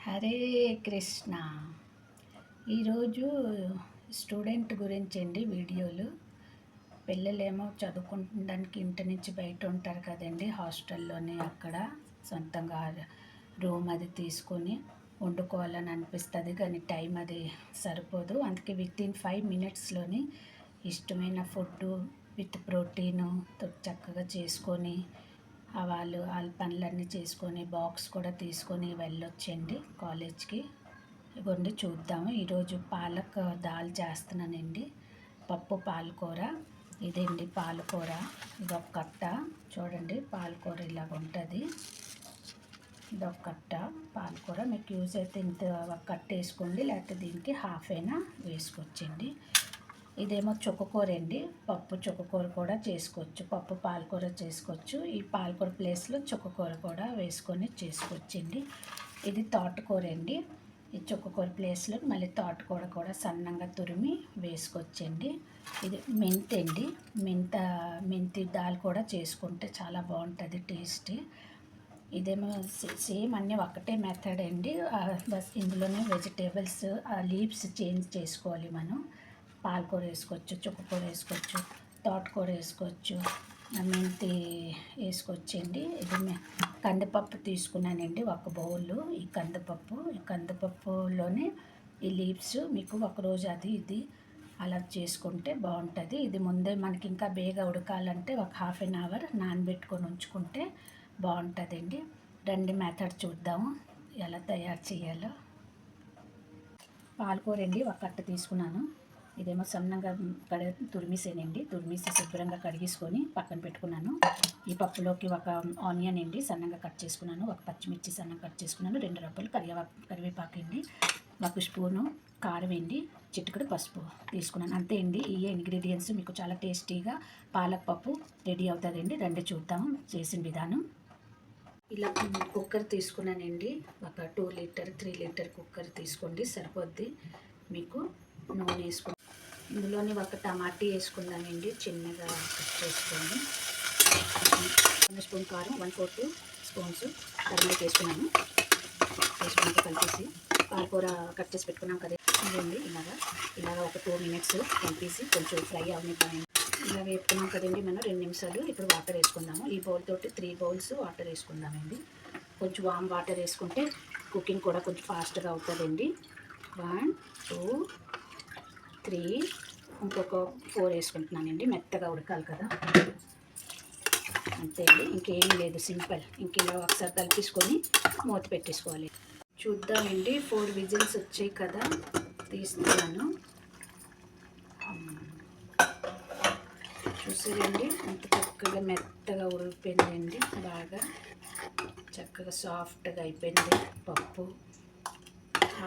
హరే కృష్ణ. ఈరోజు స్టూడెంట్ గురించి అండి వీడియోలు. పిల్లలేమో చదువుకుంటానికి ఇంటి నుంచి బయట ఉంటారు కదండి, హాస్టల్లోని అక్కడ సొంతంగా రూమ్ అది తీసుకొని వండుకోవాలని అనిపిస్తుంది, కానీ టైం అది సరిపోదు. అందుకే వితిన్ 5 మినిట్స్లోని ఇష్టమైన ఫుడ్డు విత్ ప్రోటీను చక్కగా చేసుకొని వాళ్ళ పనులన్నీ చేసుకొని బాక్స్ కూడా తీసుకొని వెళ్ళొచ్చండి కాలేజ్కి. ఇవ్వండి చూద్దాము. ఈరోజు పాలక్ దాల్ చేస్తున్నానండి, పప్పు పాలకూర. ఇదండి పాలకూర, ఇదొక కట్ట. చూడండి పాలకూర ఇలాగ ఉంటుంది. ఇదొక కట్ట పాలకూర. మీకు యూజ్ అయితే ఇంత ఒక కట్ట వేసుకోండి, లేకపోతే దీనికి హాఫ్ అయినా వేసుకోవచ్చండి. ఇదేమో చుక్కకూర అండి, పప్పు చుక్కకూర కూడా చేసుకోవచ్చు, పప్పు పాలకూర చేసుకోవచ్చు. ఈ పాలకూర ప్లేస్లో చుక్కకూర కూడా వేసుకొని చేసుకోవచ్చండి. ఇది తోటకూర అండి, ఈ చుక్కకూర ప్లేస్లో మళ్ళీ తోటకూర కూడా సన్నంగా తురిమి వేసుకోవచ్చండి. ఇది మెంతి అండి, మెంతి దాల్ కూడా చేసుకుంటే చాలా బాగుంటుంది టేస్ట్. ఇదేమో సేమ్ అన్నీ ఒకటే మెథడ్ అండి, బస్ ఇందులోనే వెజిటేబుల్స్ లీవ్స్ చేంజ్ చేసుకోవాలి మనం. పాలకూర వేసుకోవచ్చు, చుక్కకూర వేసుకోవచ్చు, తోటకూర వేసుకోవచ్చు, మెంతి వేసుకోవచ్చండి. ఇది కందిపప్పు తీసుకున్నానండి ఒక బౌల్. ఈ కందిపప్పులోనే ఈ లీవ్స్ మీకు ఒకరోజు అది ఇది అలా చేసుకుంటే బాగుంటుంది. ఇది ముందే మనకి ఇంకా బేగా ఉడకాలంటే ఒక హాఫ్ అన్ అవర్ నానబెట్టుకొని ఉంచుకుంటే బాగుంటుందండి. రెండు మెథడ్ చూద్దాము ఎలా తయారు చేయాలో. పాలకూర అండి ఒక కట్ట తీసుకున్నాను. ఇదేమో సన్నంగా తురిమేసేనండి, తురిమేసి శుభ్రంగా కడిగేసుకొని పక్కన పెట్టుకున్నాను. ఈ పప్పులోకి ఒక ఆనియన్ అండి సన్నగా కట్ చేసుకున్నాను, ఒక పచ్చిమిర్చి సన్నగా కట్ చేసుకున్నాను, 2 రబ్బలు కరివేపాకు అండి, 1 స్పూను కారం అండి, చిటికెడు పసుపు తీసుకున్నాను. అంతే అండి. ఈ ఇంగ్రీడియంట్స్ మీకు చాలా టేస్టీగా పాలక్ పప్పు రెడీ అవుతుందండి. రండి చూద్దాము చేసిన విధానం. ఇలా కుక్కర్ తీసుకున్నానండి, ఒక 2 లీటర్ 3 లీటర్ కుక్కర్ తీసుకోండి సరిపోద్ది మీకు. నూనె వేసుకుని ఇందులోని ఒక టమాటీ వేసుకుందామండి, చిన్నగా కట్ చేసుకోండి. 1 స్పూన్ కారం, 1/4 స్పూన్స్ టర్మరిక్ వేసుకున్నాను. వేసుకుంటూ కలిపేసి పాలకూర కట్ చేసి పెట్టుకున్నాం కదా, ఇదండి ఇలాగా ఒక 2 మినిట్స్ కలిపేసి కొంచెం ఫ్రై అవనివ్వండి. ఇలా వేపుకున్నాం కదండి మనం 2 నిమిషాలు. ఇప్పుడు వాటర్ వేసుకుందాము. ఈ బౌల్ తోటి 3 బౌల్స్ వాటర్ వేసుకుందామండి. కొంచెం వామ్ వాటర్ వేసుకుంటే కుకింగ్ కూడా కొంచెం ఫాస్ట్గా అవుతుందండి. 1 2 3 ఇంకొక 4 వేసుకుంటున్నానండి, మెత్తగా ఉడకాలి కదా. అంతే అండి, ఇంకేం లేదు, సింపుల్. ఇంక ఇలా ఒకసారి కలిపేసుకొని మూత పెట్టేసుకోవాలి. చూద్దామండి. 4 విజిల్స్ వచ్చాయి కదా, తీస్తున్నాను. చూసారండి అంత చక్కగా మెత్తగా ఉడికిపోయిందండి, బాగా చక్కగా సాఫ్ట్గా అయిపోయింది పప్పు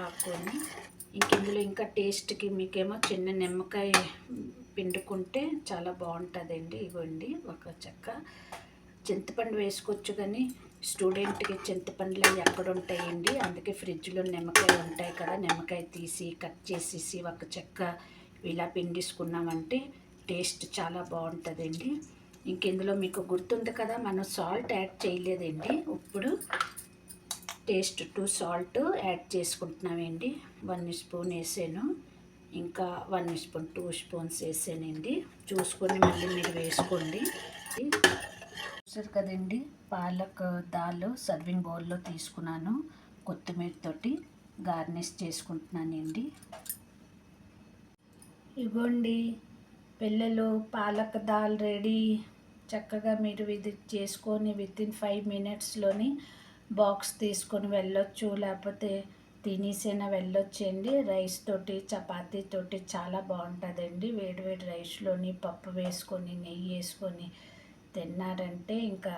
ఆకుని. ఇందులో ఇంకా టేస్ట్కి మీకేమో చిన్న నిమ్మకాయ పిండుకుంటే చాలా బాగుంటుందండి. ఇవ్వండి ఒక చెక్క. చింతపండు వేసుకోవచ్చు, కానీ స్టూడెంట్కి చింతపండులు ఎక్కడ ఉంటాయండి, అందుకే ఫ్రిడ్జ్లో నిమ్మకాయ ఉంటాయి కదా, నిమ్మకాయ తీసి కట్ చేసేసి ఒక చెక్క ఇలా పిండేసుకున్నామంటే టేస్ట్ చాలా బాగుంటుందండి. ఇందులో మీకు గుర్తుంది కదా, మనం సాల్ట్ యాడ్ చేయలేదండి. ఇప్పుడు టేస్ట్ టు సాల్ట్ యాడ్ చేసుకుంటున్నామండి. 1 స్పూన్ వేసాను, ఇంకా 1 స్పూన్ 2 స్పూన్స్ వేసానండి. చూసుకొని మళ్ళీ మీరు వేసుకోండి. చూసారు కదండి, పాలక్ దాల్ సర్వింగ్ బౌల్లో తీసుకున్నాను. కొత్తిమీర తోటి గార్నిష్ చేసుకుంటున్నానండి. ఇవ్వండి పిల్లలు, పాలక్ దాల్ రెడీ. చక్కగా మీరు ఇది చేసుకొని వితిన్ 5 మినిట్స్లోని బాక్స్ తీసుకొని వెళ్ళొచ్చు, లేకపోతే తినేసైనా వెళ్ళొచ్చండి. రైస్ తోటి చపాతీ తోటి చాలా బాగుంటుందండి. వేడివేడి రైస్లోని పప్పు వేసుకొని నెయ్యి వేసుకొని తిన్నారంటే ఇంకా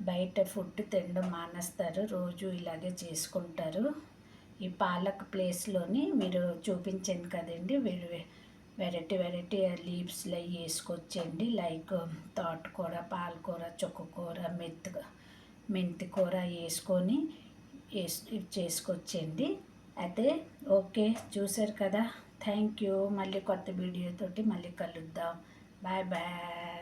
బయట ఫుడ్ తినడం మానేస్తారు, రోజు ఇలాగే చేసుకుంటారు. ఈ పాలక్ ప్లేస్లోని మీరు చూపించాను కదండి, వెరైటీ లీవ్స్లో వేసుకోవచ్చండి. లైక్ తోటకూర, పాలకూర, చుక్కకూర, మెంతి కూర వేసుకొని చేసుకోవచ్చండి. అయితే ఓకే, చూసారు కదా, థ్యాంక్ యూ. మళ్ళీ కొత్త వీడియోతోటి మళ్ళీ కలుద్దాం. Bye bye.